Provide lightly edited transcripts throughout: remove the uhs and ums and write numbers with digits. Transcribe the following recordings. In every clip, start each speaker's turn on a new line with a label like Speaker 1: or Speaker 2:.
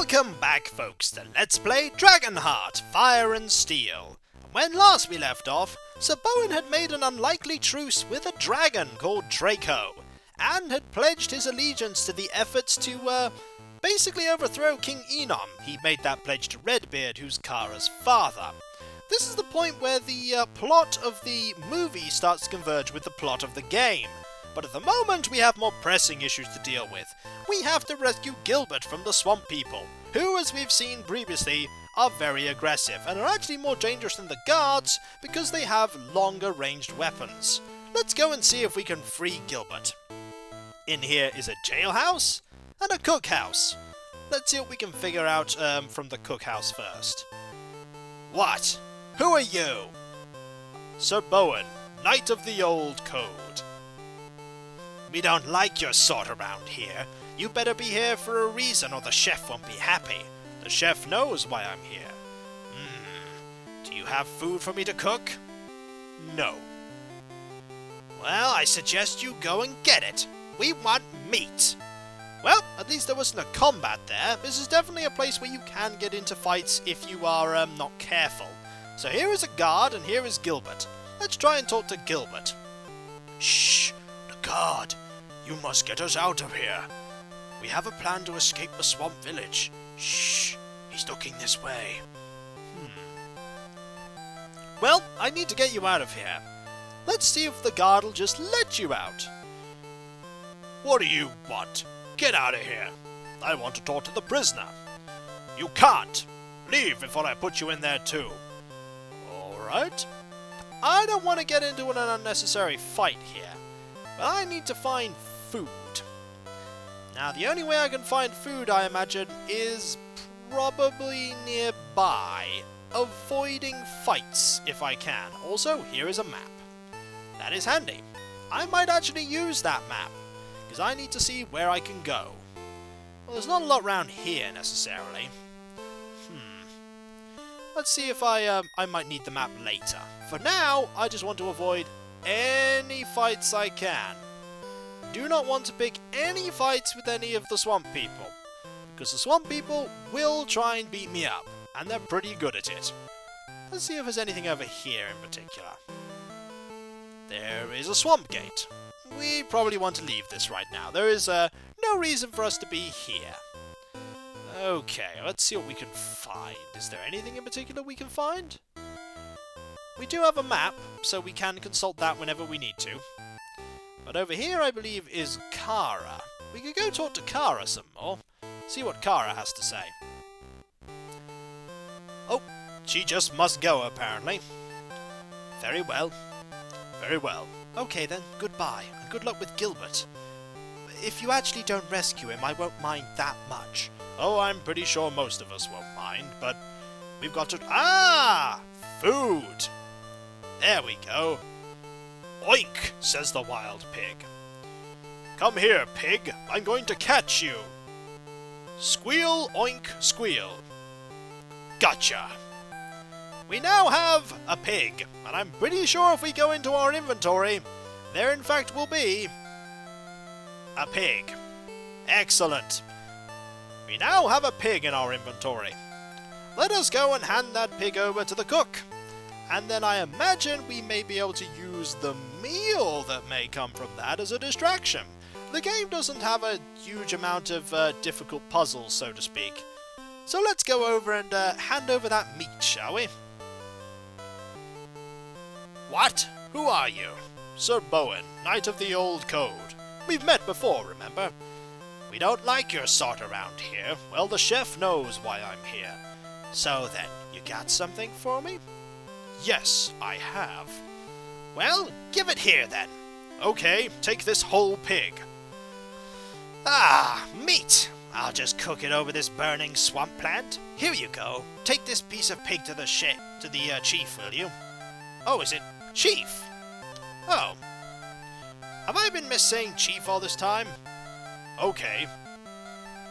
Speaker 1: Welcome back, folks, to Let's Play Dragonheart, Fire and Steel. When last we left off, Sir Bowen had made an unlikely truce with a dragon called Draco, and had pledged his allegiance to the efforts to, basically overthrow King Enom. He made that pledge to Redbeard, who's Kara's father. This is the point where the plot of the movie starts to converge with the plot of the game. But at the moment, we have more pressing issues to deal with. We have to rescue Gilbert from the swamp people, who, as we've seen previously, are very aggressive, and are actually more dangerous than the guards because they have longer ranged weapons. Let's go and see if we can free Gilbert. In here is a jailhouse and a cookhouse. Let's see what we can figure out from the cookhouse first. What? Who are you? Sir Bowen, Knight of the Old Code. We don't like your sort around here. You better be here for a reason or the chef won't be happy. The chef knows why I'm here. Do you have food for me to cook? No. Well, I suggest you go and get it. We want meat. Well, at least there wasn't a combat there. This is definitely a place where you can get into fights if you are not careful. So here is a guard and here is Gilbert. Let's try and talk to Gilbert. Shh! The guard! You must get us out of here. We have a plan to escape the swamp village. Shh! He's looking this way. Well, I need to get you out of here. Let's see if the guard will just let you out. What do you want? Get out of here. I want to talk to the prisoner. You can't. Leave before I put you in there too. Alright. I don't want to get into an unnecessary fight here, but I need to find food. Now, the only way I can find food, I imagine, is probably nearby, avoiding fights if I can. Also, here is a map. That is handy. I might actually use that map, because I need to see where I can go. Well, there's not a lot around here, necessarily. Let's see if I might need the map later. For now, I just want to avoid any fights I can. Do not want to pick any fights with any of the swamp people, because the swamp people will try and beat me up, and they're pretty good at it. Let's see if there's anything over here in particular. There is a swamp gate. We probably want to leave this right now. There is no reason for us to be here. Okay, let's see what we can find. Is there anything in particular we can find? We do have a map, so we can consult that whenever we need to. But over here, I believe, is Kara. We could go talk to Kara some more. See what Kara has to say. Oh, she just must go, apparently. Very well. Very well. Okay then, goodbye, and good luck with Gilbert. If you actually don't rescue him, I won't mind that much. Oh, I'm pretty sure most of us won't mind, but we've got to... Ah! Food! There we go. Oink, says the wild pig. Come here, pig. I'm going to catch you. Squeal, oink, squeal. Gotcha. We now have a pig, and I'm pretty sure if we go into our inventory, there in fact will be a pig. Excellent. We now have a pig in our inventory. Let us go and hand that pig over to the cook. And then I imagine we may be able to use the meal that may come from that as a distraction. The game doesn't have a huge amount of difficult puzzles, so to speak. So let's go over and hand over that meat, shall we? What? Who are you? Sir Bowen, Knight of the Old Code. We've met before, remember? We don't like your sort around here. Well, the chef knows why I'm here. So then, you got something for me? Yes, I have. Well, give it here then. Okay, take this whole pig. Ah, meat! I'll just cook it over this burning swamp plant. Here you go. Take this piece of pig to the chief, will you? Oh, is it chief? Oh. Have I been missaying chief all this time? Okay.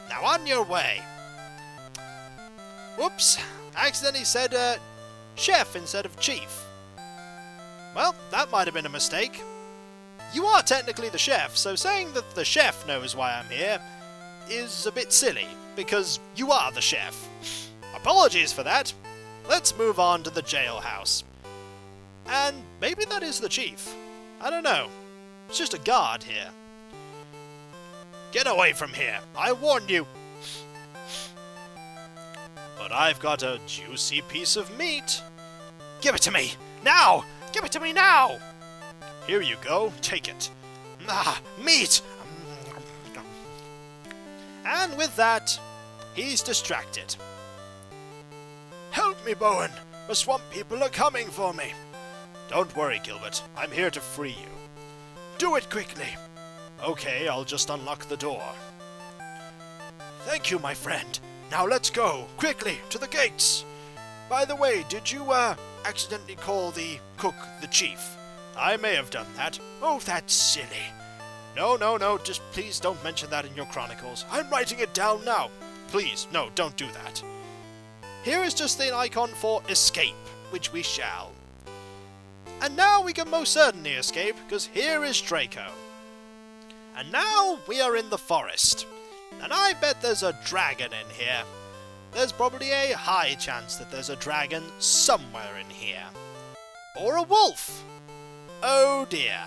Speaker 1: Now on your way. Whoops. I accidentally said, chef instead of chief. Well, that might have been a mistake. You are technically the chef, so saying that the chef knows why I'm here is a bit silly, because you are the chef. Apologies for that. Let's move on to the jailhouse. And maybe that is the chief. I don't know. It's just a guard here. Get away from here. I warned you. But I've got a juicy piece of meat. Give it to me. Now! Give it to me now! Here you go. Take it. Ah, meat! And with that, he's distracted. Help me, Bowen. The swamp people are coming for me. Don't worry, Gilbert. I'm here to free you. Do it quickly. Okay, I'll just unlock the door. Thank you, my friend. Now let's go, quickly, to the gates. By the way, did you, accidentally call the cook the chief? I may have done that. Oh, that's silly. No, just please don't mention that in your chronicles. I'm writing it down now. Please, no, don't do that. Here is just the icon for escape, which we shall. And now we can most certainly escape, because here is Draco. And now we are in the forest. And I bet there's a dragon in here. There's probably a high chance that there's a dragon somewhere in here. Or a wolf. Oh dear.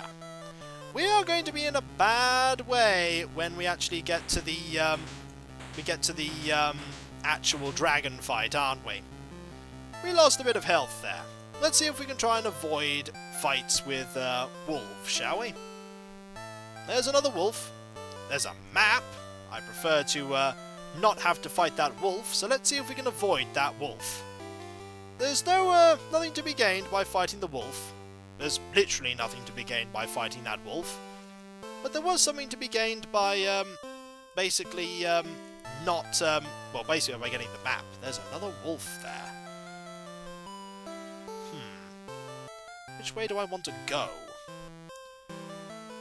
Speaker 1: We are going to be in a bad way when we actually get to the actual dragon fight, aren't we? We lost a bit of health there. Let's see if we can try and avoid fights with wolves, shall we? There's another wolf. There's a map. I prefer to not have to fight that wolf, so let's see if we can avoid that wolf. There's nothing to be gained by fighting the wolf. There's literally nothing to be gained by fighting that wolf. But there was something to be gained by, basically by getting the map. There's another wolf there. Which way do I want to go?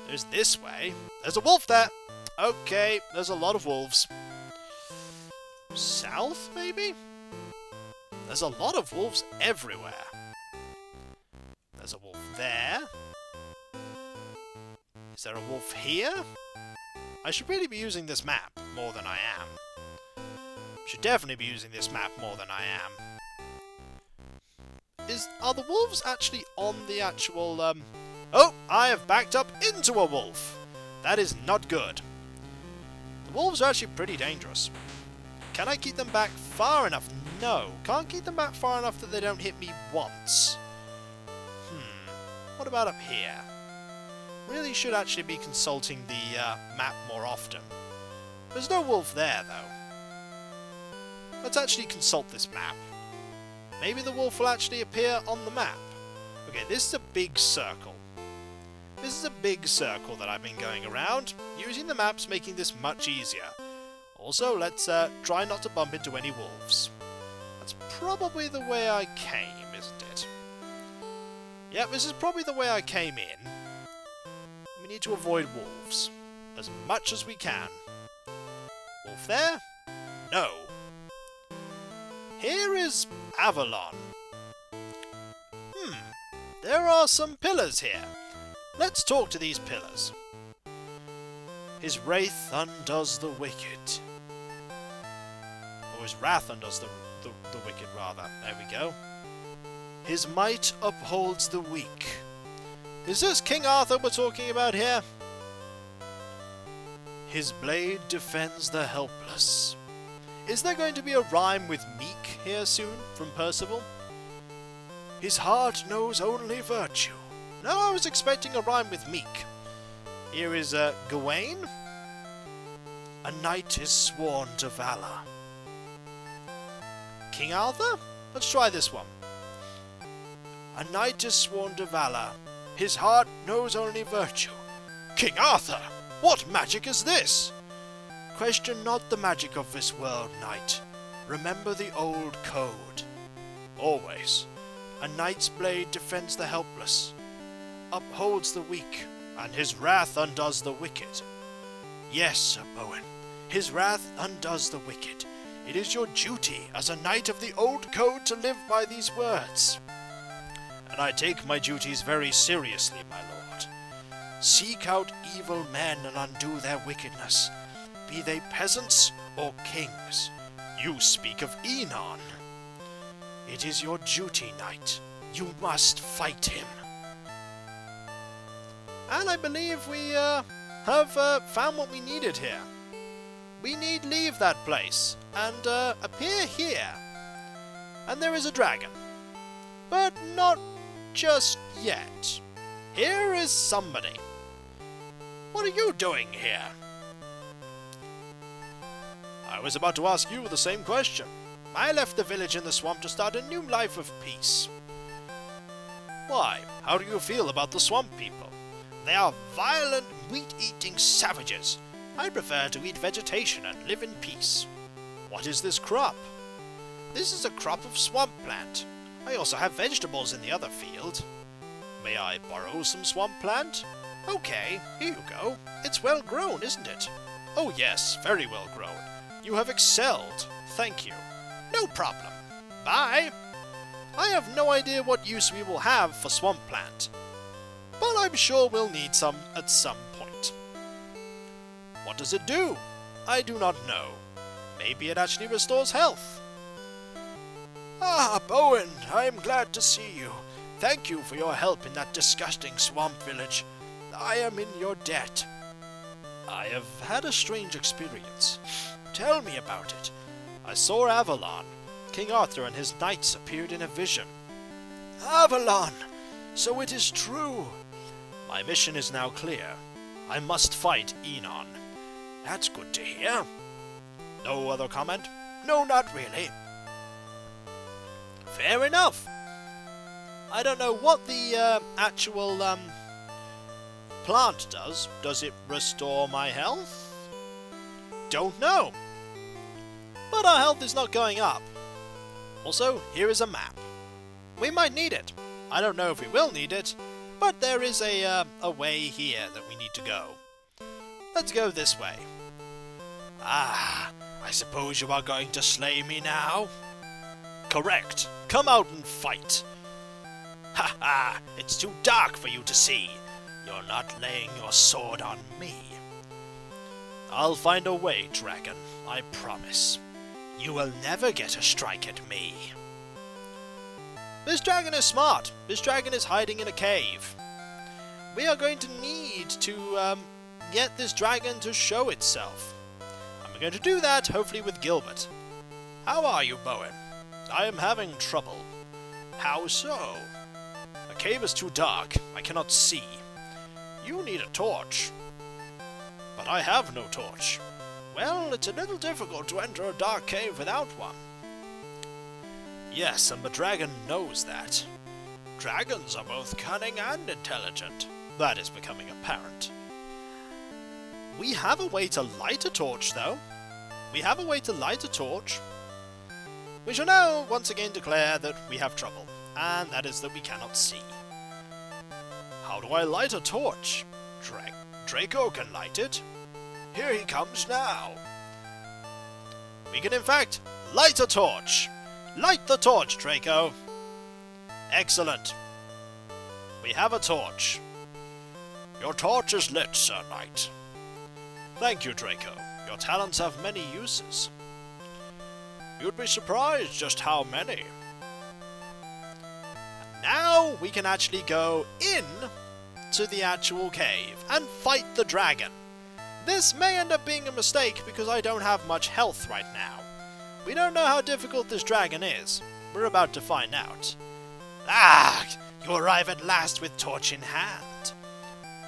Speaker 1: There's this way. There's a wolf there! Okay, there's a lot of wolves. South, maybe? There's a lot of wolves everywhere. There's a wolf there. Is there a wolf here? I should really be using this map more than I am. Should definitely be using this map more than I am. Are the wolves actually on the actual, Oh! I have backed up into a wolf! That is not good. The wolves are actually pretty dangerous. Can I keep them back far enough? No. Can't keep them back far enough that they don't hit me once. What about up here? Really should actually be consulting the map more often. There's no wolf there, though. Let's actually consult this map. Maybe the wolf will actually appear on the map. Okay, this is a big circle. This is a big circle that I've been going around. Using the map's making this much easier. Also, let's try not to bump into any wolves. That's probably the way I came, isn't it? Yep, this is probably the way I came in. We need to avoid wolves. As much as we can. Wolf there? No. Here is Avalon. There are some pillars here. Let's talk to these pillars. His wraith undoes the wicked. Or his wrath undoes the wicked, rather. There we go. His might upholds the weak. Is this King Arthur we're talking about here? His blade defends the helpless. Is there going to be a rhyme with meek here soon from Percival? His heart knows only virtue. No, I was expecting a rhyme with meek. Here is Gawain. A knight is sworn to valor. King Arthur? Let's try this one. A knight is sworn to valor. His heart knows only virtue. King Arthur! What magic is this? Question not the magic of this world, knight. Remember the old code. Always. A knight's blade defends the helpless, upholds the weak, and his wrath undoes the wicked. Yes, Sir Bowen, his wrath undoes the wicked. It is your duty as a knight of the old code to live by these words. And I take my duties very seriously, my lord. Seek out evil men and undo their wickedness. be they peasants or kings. You speak of Enon. It is your duty, knight. You must fight him. And I believe we have found what we needed here. We need leave that place and appear here. And there is a dragon. But not just yet. Here is somebody. What are you doing here? I was about to ask you the same question. I left the village in the swamp to start a new life of peace. Why? How do you feel about the swamp people? They are violent, meat-eating savages. I prefer to eat vegetation and live in peace. What is this crop? This is a crop of swamp plant. I also have vegetables in the other field. May I borrow some swamp plant? Okay, here you go. It's well grown, isn't it? Oh yes, very well grown. You have excelled. Thank you. No problem. Bye. I have no idea what use we will have for swamp plant, but I'm sure we'll need some at some point. What does it do? I do not know. Maybe it actually restores health. Ah, Bowen, I am glad to see you. Thank you for your help in that disgusting swamp village. I am in your debt. I have had a strange experience. Tell me about it. I saw Avalon. King Arthur and his knights appeared in a vision. Avalon! So it is true. My mission is now clear. I must fight Enon. That's good to hear. No other comment? No, not really. Fair enough. I don't know what the actual plant does. Does it restore my health? Don't know. But our health is not going up. Also, here is a map. We might need it. I don't know if we will need it, but there is a way here that we need to go. Let's go this way. Ah, I suppose you are going to slay me now? Correct. Come out and fight. Ha ha! It's too dark for you to see. You're not laying your sword on me. I'll find a way, dragon. I promise. You will never get a strike at me. This dragon is smart. This dragon is hiding in a cave. We are going to need to get this dragon to show itself. And we're going to do that, hopefully with Gilbert. How are you, Bowen? I am having trouble. How so? The cave is too dark. I cannot see. You need a torch. But I have no torch. Well, it's a little difficult to enter a dark cave without one. Yes, and the dragon knows that. Dragons are both cunning and intelligent. That is becoming apparent. We have a way to light a torch, though. We have a way to light a torch. We shall now once again declare that we have trouble, and that is that we cannot see. How do I light a torch? Draco can light it. Here he comes now. We can in fact light a torch. Light the torch, Draco. Excellent. We have a torch. Your torch is lit, Sir Knight. Thank you, Draco. Your talents have many uses. You'd be surprised just how many. And now we can actually go in to the actual cave and fight the dragon. This may end up being a mistake because I don't have much health right now. We don't know how difficult this dragon is. We're about to find out. Ah! You arrive at last with torch in hand.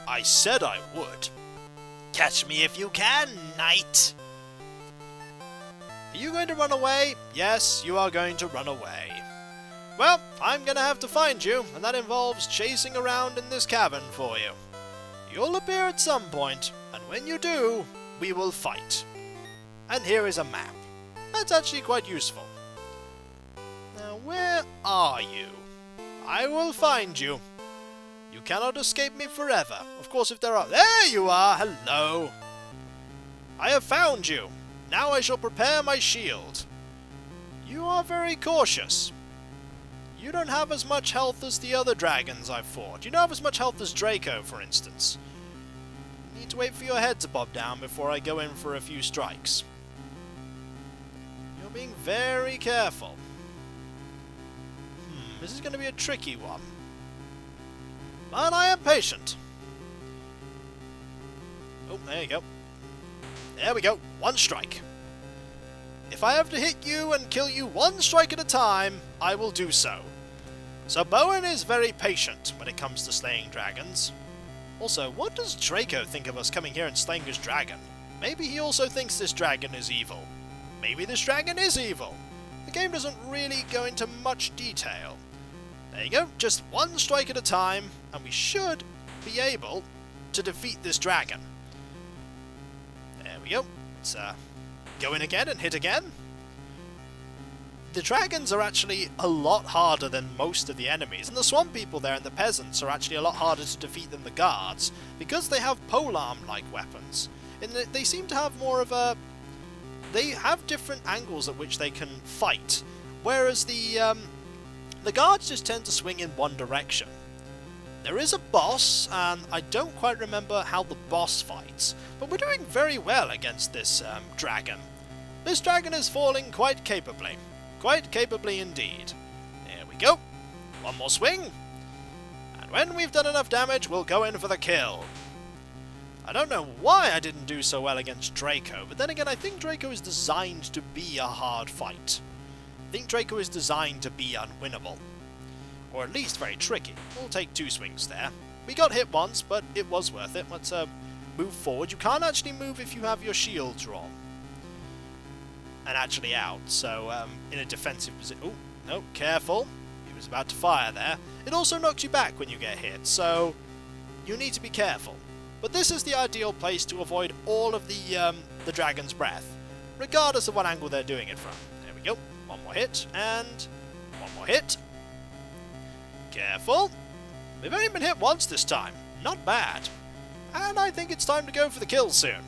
Speaker 1: I said I would. Catch me if you can, knight. Are you going to run away? Yes, you are going to run away. Well, I'm going to have to find you, and that involves chasing around in this cavern for you. You'll appear at some point, and when you do, we will fight. And here is a map. That's actually quite useful. Now, where are you? I will find you. You cannot escape me forever. Of course, if there are... There you are! Hello! I have found you. Now I shall prepare my shield. You are very cautious. You don't have as much health as the other dragons I've fought. You don't have as much health as Draco, for instance. You need to wait for your head to bob down before I go in for a few strikes. You're being very careful. This is going to be a tricky one. But I am patient. Oh, there you go. There we go. One strike. If I have to hit you and kill you one strike at a time, I will do so. So Bowen is very patient when it comes to slaying dragons. Also, what does Draco think of us coming here and slaying his dragon? Maybe he also thinks this dragon is evil. Maybe this dragon is evil. The game doesn't really go into much detail. There you go, just one strike at a time, and we should be able to defeat this dragon. There we go. Let's go in again and hit again. The dragons are actually a lot harder than most of the enemies, and the swamp people there and the peasants are actually a lot harder to defeat than the guards, because they have polearm-like weapons. And they seem to have more of a... They have different angles at which they can fight, whereas the guards just tend to swing in one direction. There is a boss, and I don't quite remember how the boss fights, but we're doing very well against this dragon. This dragon is falling quite capably. Quite capably indeed. There we go. One more swing. And when we've done enough damage, we'll go in for the kill. I don't know why I didn't do so well against Draco, but then again I think Draco is designed to be a hard fight. I think Draco is designed to be unwinnable. Or at least very tricky. We'll take 2 swings there. We got hit once, but it was worth it. Let's move forward. You can't actually move if you have your shield drawn. And actually out, so in a defensive position. Oh, no, careful. He was about to fire there. It also knocks you back when you get hit, so you need to be careful. But this is the ideal place to avoid all of the dragon's breath, regardless of what angle they're doing it from. There we go. One more hit, and one more hit. Careful. We've only been hit once this time. Not bad. And I think it's time to go for the kill soon.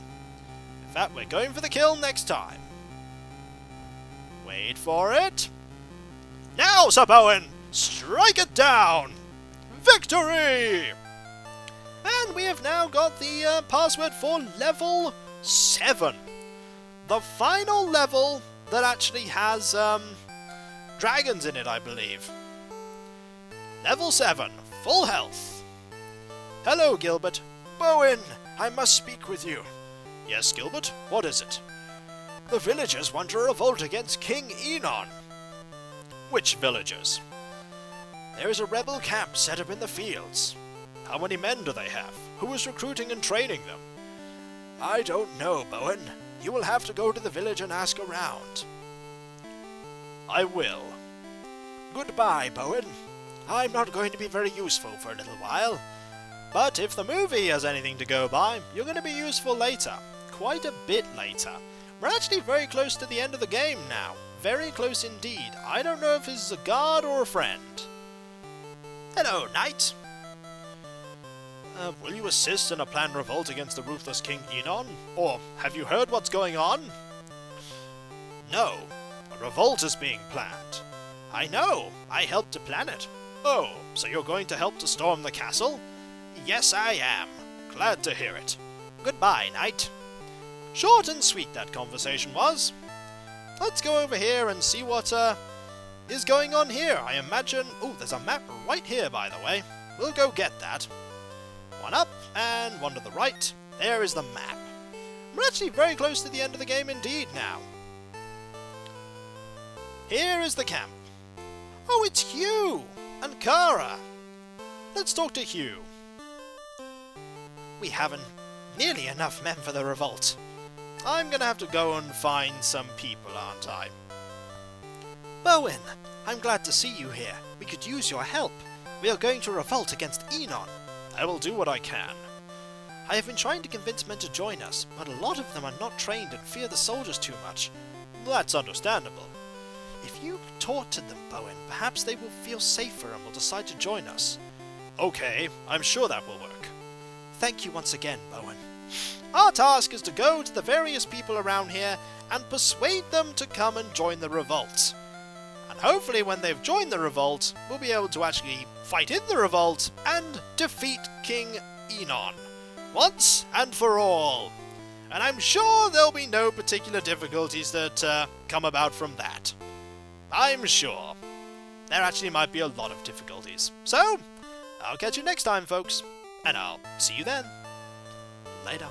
Speaker 1: In fact, we're going for the kill next time. Wait for it. Now, Sir Bowen! Strike it down! Victory! And we have now got the password for level 7. The final level that actually has dragons in it, I believe. Level 7, full health. Hello, Gilbert.
Speaker 2: Bowen, I must speak with you.
Speaker 1: Yes, Gilbert, what is it?
Speaker 2: The villagers want to revolt against King Enon.
Speaker 1: Which villagers?
Speaker 2: There is a rebel camp set up in the fields.
Speaker 1: How many men do they have? Who is recruiting and training them?
Speaker 2: I don't know, Bowen. You will have to go to the village and ask around.
Speaker 1: I will.
Speaker 2: Goodbye, Bowen. I'm not going to be very useful for a little while.
Speaker 1: But if the movie has anything to go by, you're going to be useful later. Quite a bit later. We're actually very close to the end of the game now. Very close indeed. I don't know if this is a guard or a friend.
Speaker 2: Hello, knight.
Speaker 1: Will you assist in a planned revolt against the ruthless King Enon? Or have you heard what's going on?
Speaker 2: No.
Speaker 1: A revolt is being planned.
Speaker 2: I know. I helped to plan it.
Speaker 1: Oh, so you're going to help to storm the castle?
Speaker 2: Yes, I am.
Speaker 1: Glad to hear it.
Speaker 2: Goodbye, knight.
Speaker 1: Short and sweet that conversation was. Let's go over here and see what is going on here. I imagine... Oh, there's a map right here, by the way. We'll go get that. One up and one to the right. There is the map. We're actually very close to the end of the game indeed now. Here is the camp. Oh, it's Hugh and Kara. Let's talk to Hugh.
Speaker 2: We haven't nearly enough men for the revolt.
Speaker 1: I'm gonna have to go and find some people, aren't I?
Speaker 2: Bowen, I'm glad to see you here. We could use your help. We are going to revolt against Enon.
Speaker 1: I will do what I can.
Speaker 2: I have been trying to convince men to join us, but a lot of them are not trained and fear the soldiers too much.
Speaker 1: That's understandable.
Speaker 2: If you talk to them, Bowen, perhaps they will feel safer and will decide to join us.
Speaker 1: Okay, I'm sure that will work.
Speaker 2: Thank you once again, Bowen.
Speaker 1: Our task is to go to the various people around here and persuade them to come and join the revolt. And hopefully when they've joined the revolt, we'll be able to actually fight in the revolt and defeat King Enon. once and for all. And I'm sure there'll be no particular difficulties that come about from that. I'm sure. There actually might be a lot of difficulties. So, I'll catch you next time, folks. And I'll see you then. Later.